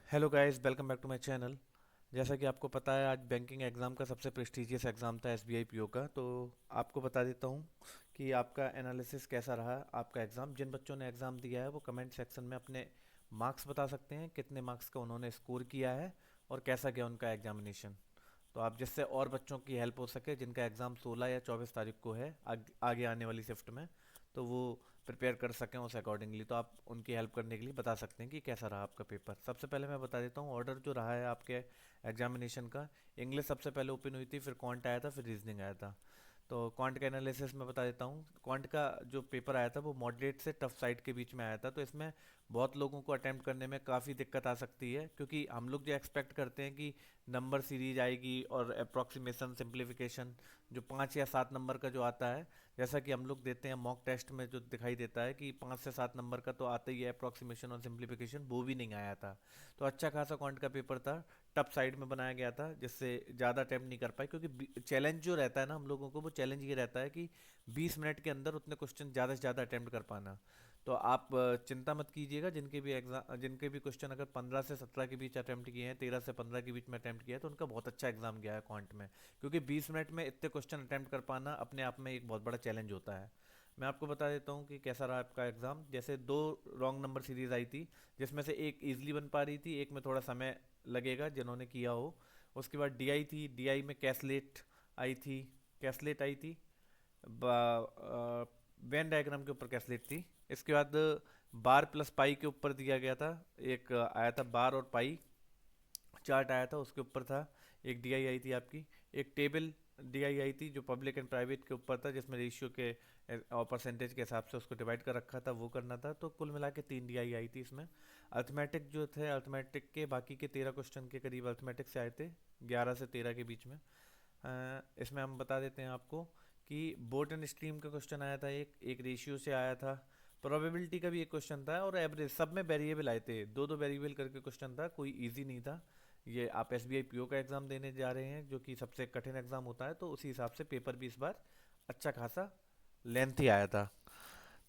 Hello guys, welcome back to my channel. जैसा कि आपको पता है, आज बैंकिंग एग्ज़ाम का सबसे प्रेस्टिजियस एग्ज़ाम था एसबीआई पीओ का। तो आपको बता देता हूँ कि आपका एनालिसिस कैसा रहा आपका एग्ज़ाम। जिन बच्चों ने एग्ज़ाम दिया है वो कमेंट सेक्शन में अपने मार्क्स बता सकते हैं, कितने मार्क्स का उन्होंने स्कोर किया है और कैसा गया उनका एग्जामिनेशन। तो आप जिससे और बच्चों की हेल्प हो सके जिनका एग्ज़ाम 16 या 24 तारीख को है आगे आने वाली शिफ्ट में, तो वो प्रिपेयर कर सकें उस अकॉर्डिंगली, तो आप उनकी हेल्प करने के लिए बता सकते हैं कि कैसा रहा आपका पेपर। सबसे पहले मैं बता देता हूँ ऑर्डर जो रहा है आपके एग्जामिनेशन का। इंग्लिश सबसे पहले ओपन हुई थी, फिर क्वांट आया था, फिर रीजनिंग आया था। तो क्वांट का एनालिसिस मैं बता देता हूँ। क्वांट का जो पेपर आया था वो मॉडरेट से टफ साइड के बीच में आया था, तो इसमें बहुत लोगों को अटेम्प्ट करने में काफ़ी दिक्कत आ सकती है, क्योंकि हम लोग जो एक्सपेक्ट करते हैं कि नंबर सीरीज आएगी और अप्रॉक्सीमेशन सिंप्लीफिकेशन जो 5 या 7 नंबर का जो आता है, जैसा कि हम लोग देते हैं मॉक टेस्ट में, जो दिखाई देता है कि 5 से 7 नंबर का तो आता ही है अप्रॉक्सीमेशन और सिंप्लीफिकेशन, वो भी नहीं आया था। तो अच्छा खासा क्वांट का पेपर था, टफ साइड में बनाया गया था, जिससे ज़्यादा अटैम्प्ट नहीं कर पाए, क्योंकि चैलेंज जो रहता है ना हम लोगों को, वो चैलेंज ये रहता है कि 20 मिनट के अंदर उतने क्वेश्चन ज़्यादा से ज़्यादा अटैम्प्ट कर पाना। तो आप चिंता मत कीजिएगा, जिनके भी क्वेश्चन अगर 15 से 17 के बीच अटैम्प्ट किए हैं, 13 से 15 के बीच में अटैम्प्ट किया है, तो उनका बहुत अच्छा एग्जाम गया है क्वांट में। क्योंकि 20 मिनट में इतने क्वेश्चन अटैम्प्ट कर पाना अपने आप में एक बहुत बड़ा चैलेंज होता है। मैं आपको बता देता हूँ कि कैसा रहा आपका एग्ज़ाम। जैसे दो रॉन्ग नंबर सीरीज आई थी, जिसमें से एक इजीली बन पा रही थी, एक में थोड़ा समय लगेगा जिन्होंने किया हो। उसके बाद डीआई थी, डीआई में कैसलेट आई थी, कैसलेट आई थी, वेन डायग्राम के ऊपर कैसलेट थी। इसके बाद बार प्लस पाई के ऊपर दिया गया था, एक आया था बार और पाई चार्ट आया था, उसके ऊपर था। एक डीआई आई थी आपकी, एक टेबल डीआई आई थी जो पब्लिक एंड प्राइवेट के ऊपर था, जिसमें रेशियो के और परसेंटेज के हिसाब से उसको डिवाइड कर रखा था, वो करना था। तो कुल मिला के 3 डीआई आई थी इसमें। अर्थमेटिक जो थे, अर्थमेटिक के बाकी के 13 क्वेश्चन के करीब अर्थमेटिक से आए थे, 11 से 13 के बीच में। इसमें हम बता देते हैं आपको कि बोट एंड स्ट्रीम का क्वेश्चन आया था, एक एक रेशियो से आया था। प्रोबेबिलिटी का भी एक क्वेश्चन था, और एवरेज, सब में वेरिएबल आए थे, दो दो वेरिएबल करके क्वेश्चन था, कोई इजी नहीं था। ये आप एसबीआई पीओ का एग्ज़ाम देने जा रहे हैं, जो कि सबसे कठिन एग्ज़ाम होता है, तो उसी हिसाब से पेपर भी इस बार अच्छा खासा लेंथी आया था।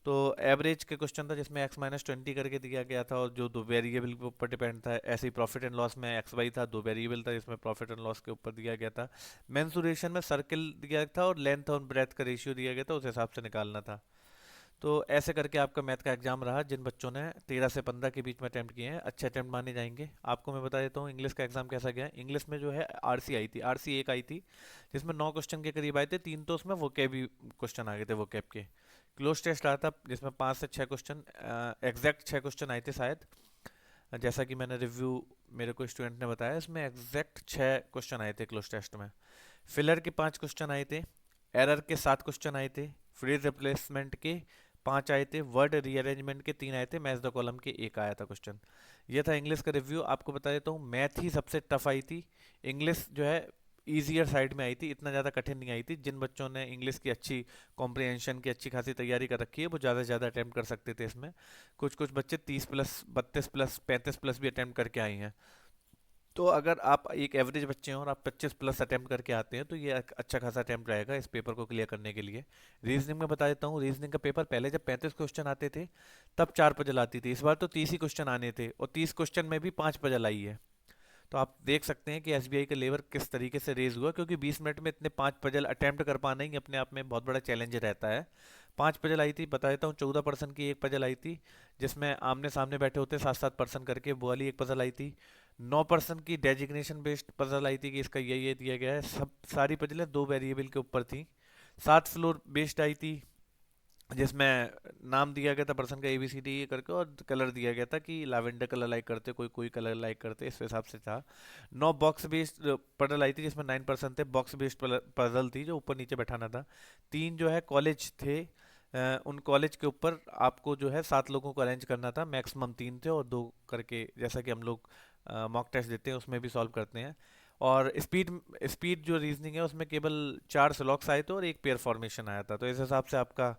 तो एवरेज के क्वेश्चन था, जिसमें x-20 करके दिया गया था, और जो दो वेरिएबल के ऊपर डिपेंड था। ऐसे ही प्रॉफिट एंड लॉस में एक्स वाई था, दो वेरिएबल था, जिसमें प्रॉफिट एंड लॉस के ऊपर दिया गया था। मेंसुरेशन में सर्किल दिया था और लेंथ और ब्रेथ का रेशियो दिया गया था, उस हिसाब से निकालना था। तो ऐसे करके आपका मैथ का एग्जाम रहा। जिन बच्चों ने 13 से 15 के बीच में अटैम्प्ट किए हैं, अच्छे अटैम्प्ट माने जाएंगे। आपको मैं बता देता हूँ इंग्लिश का एग्जाम कैसा गया। इंग्लिश में जो है आरसी आई थी, आरसी एक आई थी, जिसमें 9 क्वेश्चन के करीब आए थे, तीन तो उसमें वोकेब भी क्वेश्चन आ गए थे, वोकेब के। क्लोज टेस्ट रहा था, जिसमें 5 से 6 क्वेश्चन, एग्जैक्ट 6 क्वेश्चन आए थे शायद। जैसा कि मैंने रिव्यू, मेरे को स्टूडेंट ने बताया, इसमें एग्जैक्ट 6 क्वेश्चन आए थे क्लोज टेस्ट में। फिलर के 5 क्वेश्चन आए थे, एरर के 7 क्वेश्चन आए थे, फ्रेज रिप्लेसमेंट के 5 आए थे, वर्ड रीअरेंजमेंट के 3 आए थे, मैच द कॉलम के एक आया था क्वेश्चन। ये था इंग्लिश का रिव्यू। आपको बता देता हूँ मैथ ही सबसे टफ आई थी। इंग्लिश जो है ईजियर साइड में आई थी, इतना ज़्यादा कठिन नहीं आई थी। जिन बच्चों ने इंग्लिश की अच्छी कॉम्प्रिहेंशन की अच्छी खासी तैयारी कर रखी है, वो ज़्यादा से ज़्यादा अटैम्प्ट कर सकते थे इसमें। कुछ कुछ बच्चे 30 प्लस, 32 प्लस, 35 प्लस भी अटैम्प्ट करके आए हैं। तो अगर आप एक एवरेज बच्चे हैं और आप 25 प्लस अटेम्प्ट करके आते हैं, तो ये एक अच्छा खासा अटेम्प्ट रहेगा इस पेपर को क्लियर करने के लिए। रीजनिंग में बता देता हूँ, रीजनिंग का पेपर पहले जब 35 क्वेश्चन आते थे, तब 4 पजल आती थी। इस बार तो 30 ही क्वेश्चन आने थे, और 30 क्वेश्चन में भी 5 पजल आई है। तो आप देख सकते हैं कि एसबीआई का लेवल किस तरीके से रेज हुआ, क्योंकि 20 मिनट में इतने 5 पजल अटेम्प्ट कर पाना ही अपने आप में बहुत बड़ा चैलेंज रहता है। 5 पजल आई थी, बता देता हूँ। 14 पर्सन की एक पजल आई थी, जिसमें आमने सामने बैठे होते 7-7 पर्सन करके, वो वाली एक पजल आई थी। 9 पर्सन की डेजिग्नेशन बेस्ड पजल आई थी कि इसका ये दिया गया है। सब सारी पजलें दो वेरिएबल के ऊपर थी। 7 फ्लोर बेस्ड आई थी, जिसमें नाम दिया गया था पर्सन का ABCD करके, और कलर दिया गया था कि लैवेंडर कलर लाइक करते, कोई कोई कलर लाइक करते, इस हिसाब से था। 9 बॉक्स बेस्ड पजल आई थी, जिसमें 9 पर्सन थे। बॉक्स बेस्ड पजल थी जो ऊपर नीचे बैठाना था। तीन जो है कॉलेज थे, उन कॉलेज के ऊपर आपको जो है 7 लोगों को अरेंज करना था। मैक्सिमम 3 थे, और दो करके, जैसा कि हम लोग मॉक टेस्ट देते हैं उसमें भी सॉल्व करते हैं। और स्पीड स्पीड जो रीजनिंग है, उसमें केवल 4 स्लॉक्स आए थे और एक पेयर फॉर्मेशन आया था। तो इस हिसाब से आपका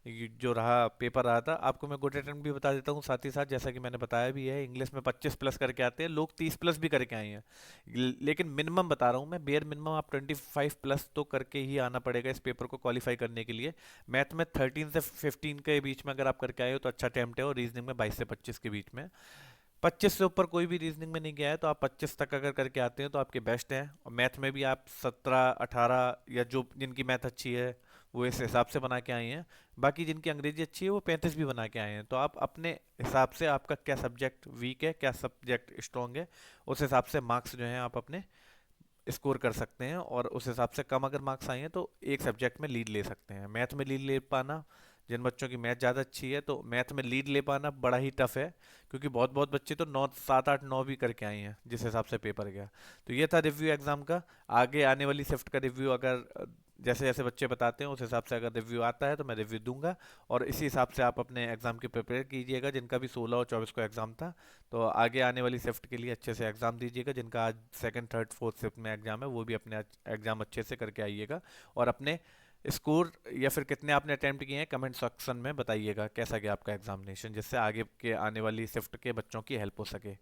ये जो रहा पेपर रहा था। आपको मैं गुड अटेम्प्ट भी बता देता हूँ साथ ही साथ, जैसा कि मैंने बताया भी है, इंग्लिश में 25 प्लस करके आते हैं लोग, 30 प्लस भी करके आए हैं। लेकिन मिनिमम बता रहा हूँ मैं, बेयर मिनिमम आप 25 प्लस तो करके ही आना पड़ेगा इस पेपर को क्वालिफाई करने के लिए। मैथ में 13 से 15 के बीच में अगर आप करके आए हो तो अच्छा अटेम्प्ट है, और रीजनिंग में 22 से 25 के बीच में। 25 से ऊपर कोई भी रीजनिंग में नहीं गया है, तो आप 25 तक अगर करके आते हैं तो आपके बेस्ट हैं। और मैथ में भी आप 17 18 या जो जिनकी मैथ अच्छी है वो इस हिसाब से बना के आए हैं। बाकी जिनकी अंग्रेजी अच्छी है वो 35 भी बना के आए हैं। तो आप अपने हिसाब से आपका क्या सब्जेक्ट वीक है, क्या सब्जेक्ट स्ट्रांग है, उस हिसाब से मार्क्स जो हैं आप अपने स्कोर कर सकते हैं। और उस हिसाब से कम अगर मार्क्स आए हैं तो एक सब्जेक्ट में लीड ले सकते हैं। मैथ में लीड ले पाना, जिन बच्चों की मैथ ज़्यादा अच्छी है तो मैथ में लीड ले पाना बड़ा ही टफ है, क्योंकि बहुत बहुत बच्चे तो 9 7 8 9 भी करके आए हैं जिस हिसाब से पेपर गया। तो ये था रिव्यू एग्ज़ाम का। आगे आने वाली शिफ्ट का रिव्यू अगर जैसे जैसे बच्चे बताते हैं उस हिसाब से अगर रिव्यू आता है तो मैं रिव्यू दूंगा। और इसी हिसाब से आप अपने एग्ज़ाम की प्रिपेयर कीजिएगा, जिनका भी 16 और 24 को एग्ज़ाम था। तो आगे आने वाली शिफ्ट के लिए अच्छे से एग्ज़ाम दीजिएगा। जिनका आज सेकंड थर्ड फोर्थ शिफ्ट में एग्ज़ाम है वो भी अपने एग्ज़ाम अच्छे से करके आइएगा। और अपने स्कोर या फिर कितने आपने अटेम्प्ट किए हैं कमेंट सेक्शन में बताइएगा कैसा गया आपका एग्जामिनेशन, जिससे आगे के आने वाली शिफ्ट के बच्चों की हेल्प हो सके।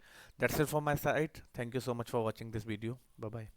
That's it from my side. Thank you so much for watching this video. Bye bye.